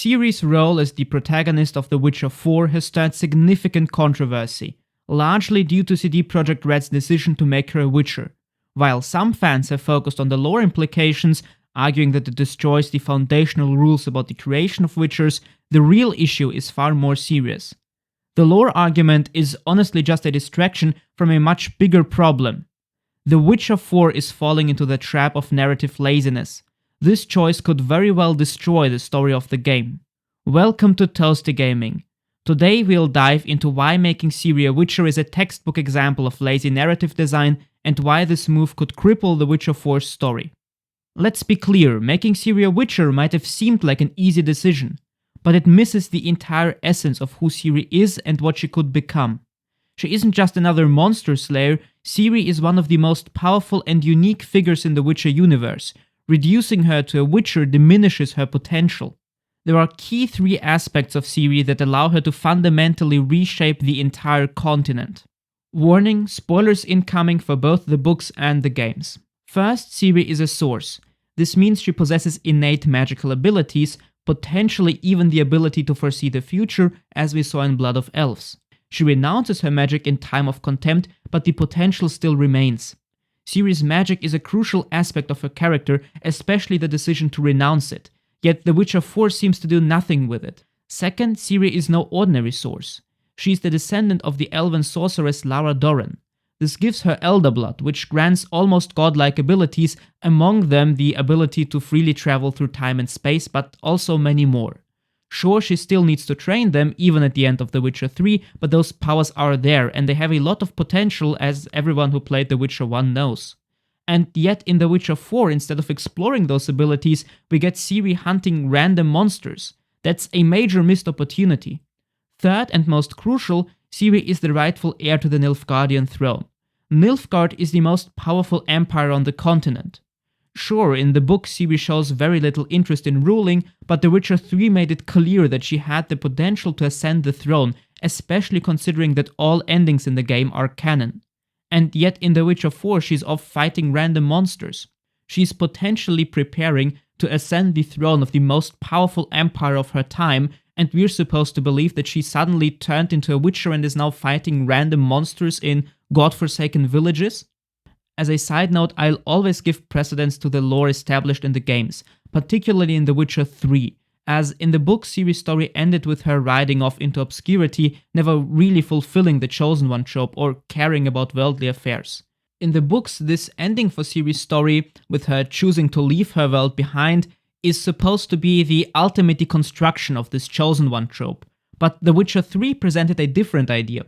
Ciri's role as the protagonist of The Witcher 4 has stirred significant controversy, largely due to CD Projekt Red's decision to make her a Witcher. While some fans have focused on the lore implications, arguing that it destroys the foundational rules about the creation of Witchers, the real issue is far more serious. The lore argument is honestly just a distraction from a much bigger problem. The Witcher 4 is falling into the trap of narrative laziness. This choice could very well destroy the story of the game. Welcome to Toasty Gaming. Today we'll dive into why making Ciri a Witcher is a textbook example of lazy narrative design and why this move could cripple The Witcher 4's story. Let's be clear, making Ciri a Witcher might have seemed like an easy decision, but it misses the entire essence of who Ciri is and what she could become. She isn't just another monster slayer, Ciri is one of the most powerful and unique figures in the Witcher universe. Reducing her to a Witcher diminishes her potential. There are key three aspects of Ciri that allow her to fundamentally reshape the entire continent. Warning, spoilers incoming for both the books and the games. First, Ciri is a source. This means she possesses innate magical abilities, potentially even the ability to foresee the future, as we saw in Blood of Elves. She renounces her magic in time of contempt, but the potential still remains. Ciri's magic is a crucial aspect of her character, especially the decision to renounce it, yet The Witcher 4 seems to do nothing with it. Second, Ciri is no ordinary source. She is the descendant of the elven sorceress Lara Dorren. This gives her elder blood, which grants almost godlike abilities, among them the ability to freely travel through time and space, but also many more. Sure, she still needs to train them, even at the end of The Witcher 3, but those powers are there, and they have a lot of potential, as everyone who played The Witcher 1 knows. And yet in The Witcher 4, instead of exploring those abilities, we get Ciri hunting random monsters. That's a major missed opportunity. Third and most crucial, Ciri is the rightful heir to the Nilfgaardian throne. Nilfgaard is the most powerful empire on the continent. Sure, in the book Ciri shows very little interest in ruling, but The Witcher 3 made it clear that she had the potential to ascend the throne, especially considering that all endings in the game are canon. And yet in The Witcher 4 she's off fighting random monsters. She's potentially preparing to ascend the throne of the most powerful empire of her time, and we're supposed to believe that she suddenly turned into a Witcher and is now fighting random monsters in godforsaken villages? As a side note, I'll always give precedence to the lore established in the games, particularly in The Witcher 3, as in the book Ciri's story ended with her riding off into obscurity, never really fulfilling the Chosen One trope or caring about worldly affairs. In the books, this ending for Ciri's story, with her choosing to leave her world behind, is supposed to be the ultimate deconstruction of this Chosen One trope, but The Witcher 3 presented a different idea.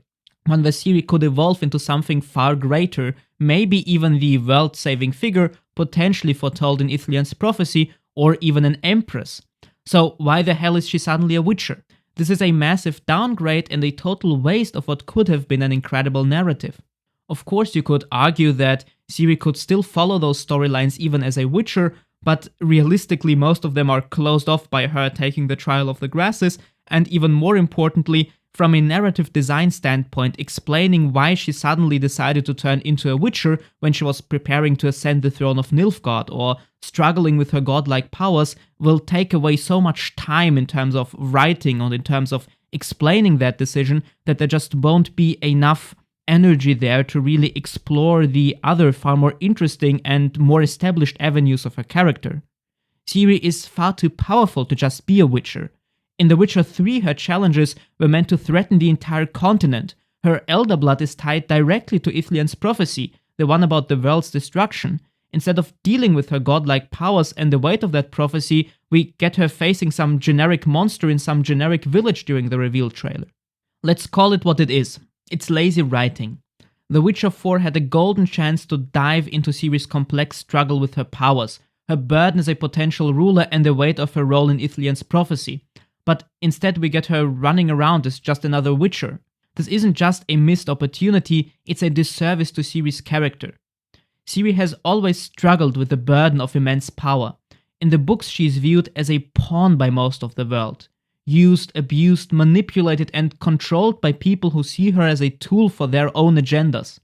One where Ciri could evolve into something far greater, maybe even the world-saving figure potentially foretold in Ithlinne's prophecy, or even an empress. So why the hell is she suddenly a Witcher? This is a massive downgrade and a total waste of what could have been an incredible narrative. Of course, you could argue that Ciri could still follow those storylines even as a Witcher, but realistically most of them are closed off by her taking the Trial of the Grasses, and even more importantly, from a narrative design standpoint, explaining why she suddenly decided to turn into a Witcher when she was preparing to ascend the throne of Nilfgaard or struggling with her godlike powers will take away so much time in terms of writing or in terms of explaining that decision that there just won't be enough energy there to really explore the other far more interesting and more established avenues of her character. Ciri is far too powerful to just be a Witcher. In The Witcher 3, her challenges were meant to threaten the entire continent. Her elder blood is tied directly to Ithlinne's prophecy, the one about the world's destruction. Instead of dealing with her godlike powers and the weight of that prophecy, we get her facing some generic monster in some generic village during the reveal trailer. Let's call it what it is. It's lazy writing. The Witcher 4 had a golden chance to dive into Ciri's complex struggle with her powers, her burden as a potential ruler and the weight of her role in Ithlinne's prophecy. But instead we get her running around as just another Witcher. This isn't just a missed opportunity, it's a disservice to Ciri's character. Ciri has always struggled with the burden of immense power. In the books she's viewed as a pawn by most of the world. Used, abused, manipulated and controlled by people who see her as a tool for their own agendas.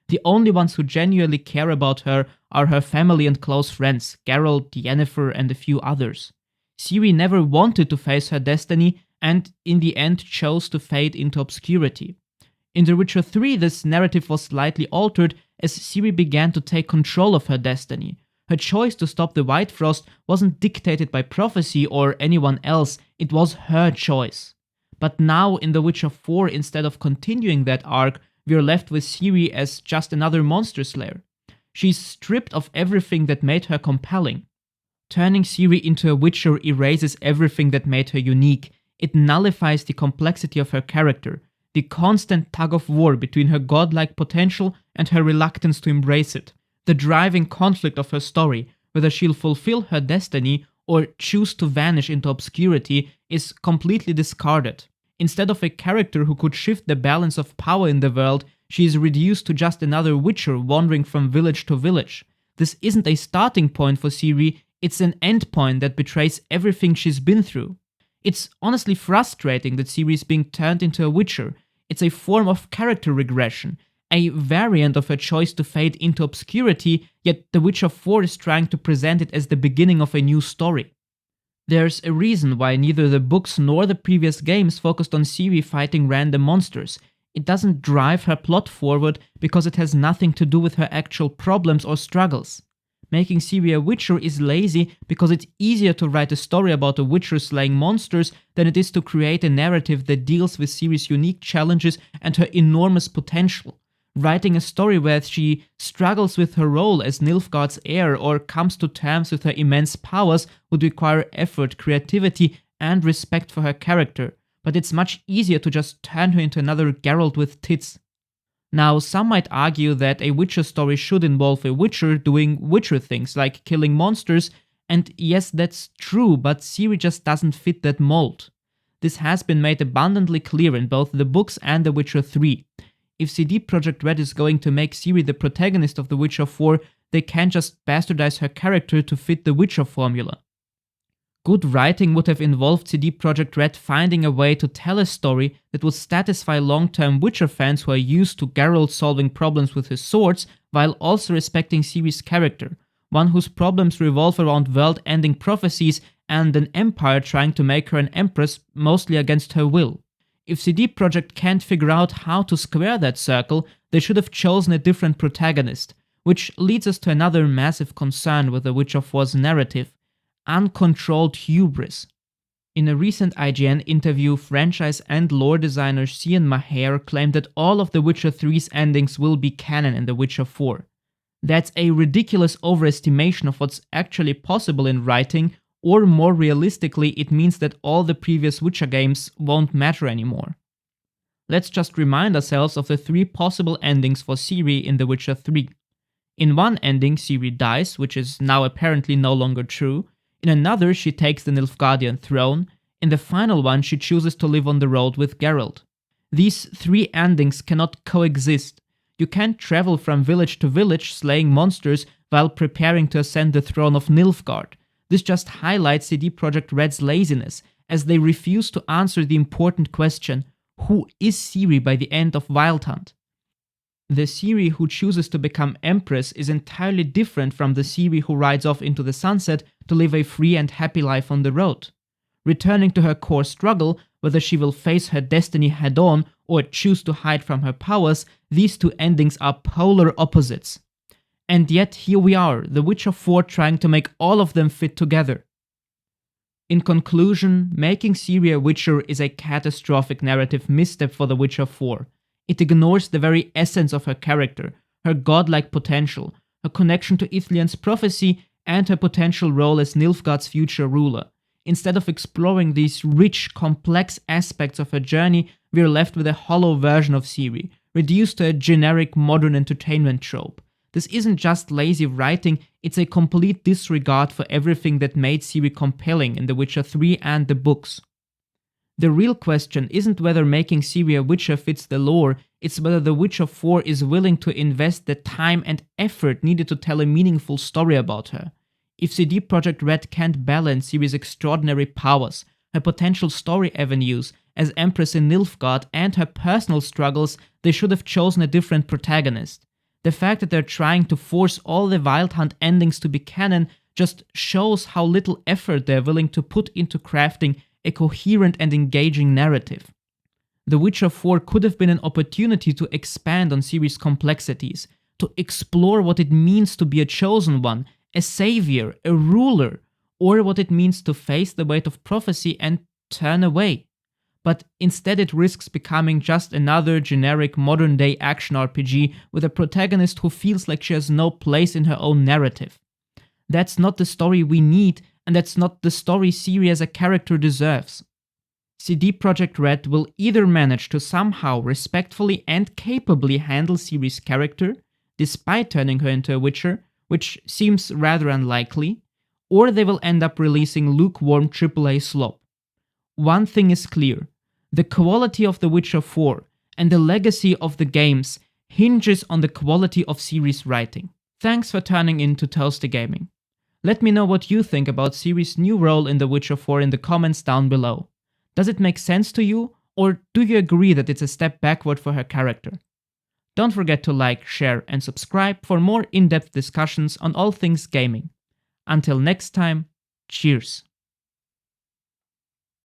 The only ones who genuinely care about her are her family and close friends, Geralt, Yennefer and a few others. Ciri never wanted to face her destiny and in the end chose to fade into obscurity. In The Witcher 3, this narrative was slightly altered as Ciri began to take control of her destiny. Her choice to stop the White Frost wasn't dictated by prophecy or anyone else, it was her choice. But now in The Witcher 4, instead of continuing that arc, we are left with Ciri as just another monster slayer. She's stripped of everything that made her compelling. Turning Ciri into a Witcher erases everything that made her unique. It nullifies the complexity of her character, the constant tug of war between her godlike potential and her reluctance to embrace it. The driving conflict of her story, whether she'll fulfill her destiny or choose to vanish into obscurity, is completely discarded. Instead of a character who could shift the balance of power in the world, she is reduced to just another Witcher wandering from village to village. This isn't a starting point for Ciri, it's an end point that betrays everything she's been through. It's honestly frustrating that Ciri is being turned into a Witcher. It's a form of character regression, a variant of her choice to fade into obscurity, yet The Witcher 4 is trying to present it as the beginning of a new story. There's a reason why neither the books nor the previous games focused on Ciri fighting random monsters. It doesn't drive her plot forward because it has nothing to do with her actual problems or struggles. Making Ciri a Witcher is lazy because it's easier to write a story about a Witcher slaying monsters than it is to create a narrative that deals with Ciri's unique challenges and her enormous potential. Writing a story where she struggles with her role as Nilfgaard's heir or comes to terms with her immense powers would require effort, creativity, and respect for her character, but it's much easier to just turn her into another Geralt with tits. Now, some might argue that a Witcher story should involve a Witcher doing Witcher things, like killing monsters, and yes, that's true, but Ciri just doesn't fit that mold. This has been made abundantly clear in both the books and The Witcher 3. If CD Projekt Red is going to make Ciri the protagonist of The Witcher 4, they can't just bastardize her character to fit the Witcher formula. Good writing would have involved CD Projekt Red finding a way to tell a story that would satisfy long-term Witcher fans who are used to Geralt solving problems with his swords, while also respecting Ciri's character, one whose problems revolve around world-ending prophecies and an empire trying to make her an empress mostly against her will. If CD Projekt can't figure out how to square that circle, they should have chosen a different protagonist, which leads us to another massive concern with The Witcher 4's narrative: uncontrolled hubris. In a recent IGN interview, franchise and lore designer Cian Maher claimed that all of The Witcher 3's endings will be canon in The Witcher 4. That's a ridiculous overestimation of what's actually possible in writing, or more realistically, it means that all the previous Witcher games won't matter anymore. Let's just remind ourselves of the three possible endings for Ciri in The Witcher 3. In one ending, Ciri dies, which is now apparently no longer true. In another, she takes the Nilfgaardian throne. In the final one, she chooses to live on the road with Geralt. These three endings cannot coexist. You can't travel from village to village slaying monsters while preparing to ascend the throne of Nilfgaard. This just highlights CD Projekt Red's laziness, as they refuse to answer the important question: who is Ciri by the end of Wild Hunt? The Ciri who chooses to become Empress is entirely different from the Ciri who rides off into the sunset to live a free and happy life on the road. Returning to her core struggle, whether she will face her destiny head-on or choose to hide from her powers, these two endings are polar opposites. And yet here we are, The Witcher 4 trying to make all of them fit together. In conclusion, making Ciri a Witcher is a catastrophic narrative misstep for The Witcher 4. It ignores the very essence of her character, her godlike potential, her connection to Ithlinne's prophecy, and her potential role as Nilfgaard's future ruler. Instead of exploring these rich, complex aspects of her journey, we are left with a hollow version of Ciri, reduced to a generic modern entertainment trope. This isn't just lazy writing, it's a complete disregard for everything that made Ciri compelling in The Witcher 3 and the books. The real question isn't whether making Ciri a Witcher fits the lore, it's whether The Witcher 4 is willing to invest the time and effort needed to tell a meaningful story about her. If CD Projekt Red can't balance Ciri's extraordinary powers, her potential story avenues as Empress in Nilfgaard, and her personal struggles, they should have chosen a different protagonist. The fact that they're trying to force all the Wild Hunt endings to be canon just shows how little effort they're willing to put into crafting a coherent and engaging narrative. The Witcher 4 could have been an opportunity to expand on Ciri's complexities, to explore what it means to be a chosen one, a savior, a ruler, or what it means to face the weight of prophecy and turn away. But instead it risks becoming just another generic modern-day action RPG with a protagonist who feels like she has no place in her own narrative. That's not the story we need, and that's not the story Ciri as a character deserves. CD Projekt Red will either manage to somehow respectfully and capably handle Ciri's character, despite turning her into a Witcher, which seems rather unlikely, or they will end up releasing lukewarm AAA slop. One thing is clear: the quality of The Witcher 4 and the legacy of the games hinges on the quality of Ciri's writing. Thanks for turning in to Toasty Gaming. Let me know what you think about Ciri's new role in The Witcher 4 in the comments down below. Does it make sense to you, or do you agree that it's a step backward for her character? Don't forget to like, share, and subscribe for more in-depth discussions on all things gaming. Until next time, cheers!